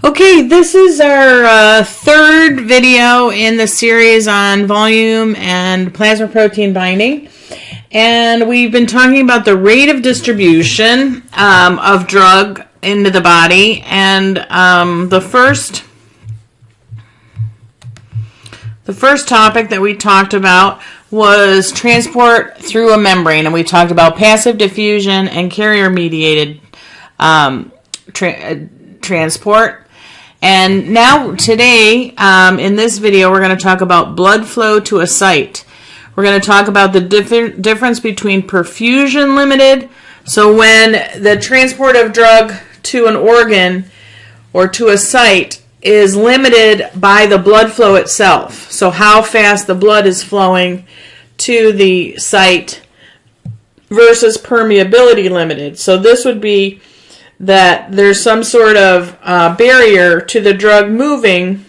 Okay, this is our third video in the series on volume and plasma protein binding. And we've been talking about the rate of distribution of drug into the body. And the first topic that we talked about was transport through a membrane. And we talked about passive diffusion and carrier-mediated transport. And now today, in this video, we're going to talk about blood flow to a site. We're going to talk about the difference between perfusion limited, so when the transport of drug to an organ or to a site is limited by the blood flow itself. So how fast the blood is flowing to the site versus permeability limited. So this would be that there's some sort of barrier to the drug moving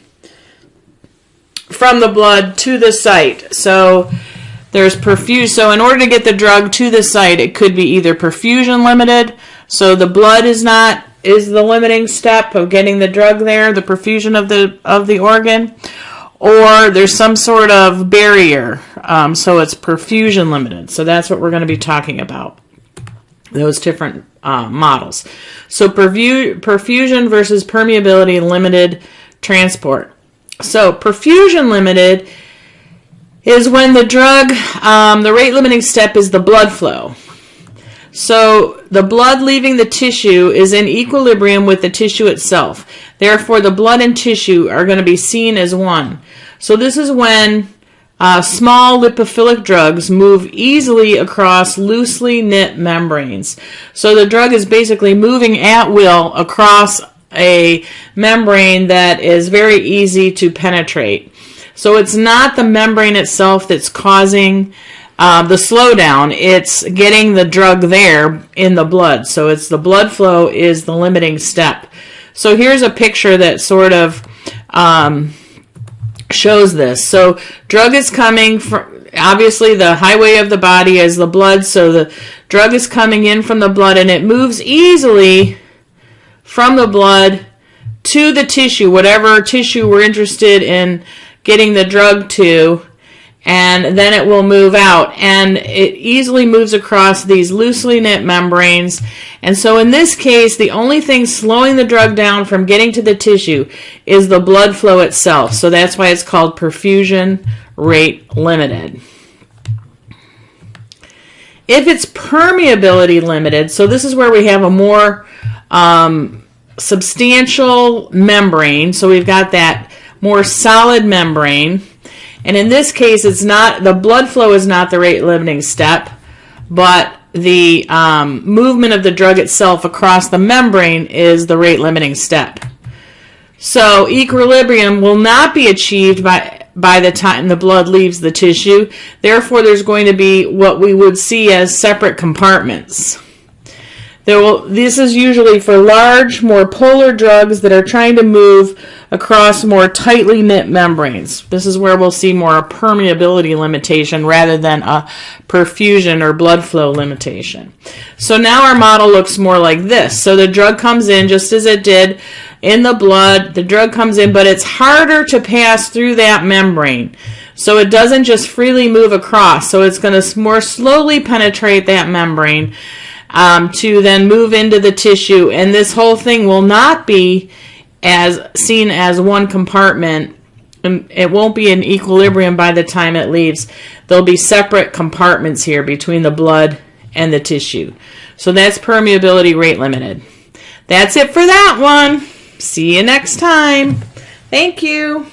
from the blood to the site. So there's perfusion. So in order to get the drug to the site, it could be either perfusion limited, so the blood is the limiting step of getting the drug there, the perfusion of the organ, or there's some sort of barrier, so it's perfusion limited. So that's what we're going to be talking about, those different models. So perfusion versus permeability limited transport. So perfusion limited is when the drug, the rate limiting step is the blood flow. So the blood leaving the tissue is in equilibrium with the tissue itself. Therefore, the blood and tissue are going to be seen as one. So this is when small lipophilic drugs move easily across loosely knit membranes. So the drug is basically moving at will across a membrane that is very easy to penetrate. So it's not the membrane itself that's causing the slowdown. It's getting the drug there in the blood. So it's the blood flow is the limiting step. So here's a picture that sort of shows this. So drug is coming from, obviously the highway of the body is the blood, so the drug is coming in from the blood and it moves easily from the blood to the tissue, whatever tissue we're interested in getting the drug to, and then it will move out, and it easily moves across these loosely knit membranes. And so in this case, the only thing slowing the drug down from getting to the tissue is the blood flow itself. So that's why it's called perfusion rate limited. If it's permeability limited, so this is where we have a more substantial membrane. So we've got that more solid membrane. And in this case, it's not, the blood flow is not the rate limiting step, but the movement of the drug itself across the membrane is the rate limiting step. So equilibrium will not be achieved by the time the blood leaves the tissue. Therefore, there's going to be what we would see as separate compartments. This is usually for large, more polar drugs that are trying to move across more tightly knit membranes. This is where we'll see more a permeability limitation rather than a perfusion or blood flow limitation. So now our model looks more like this. So the drug comes in just as it did in the blood. The drug comes in, but it's harder to pass through that membrane. So it doesn't just freely move across. So it's going to more slowly penetrate that membrane to then move into the tissue, and this whole thing will not be as seen as one compartment. It won't be in equilibrium by the time it leaves. There'll be separate compartments here between the blood and the tissue. So that's permeability rate limited. That's it for that one. See you next time. Thank you.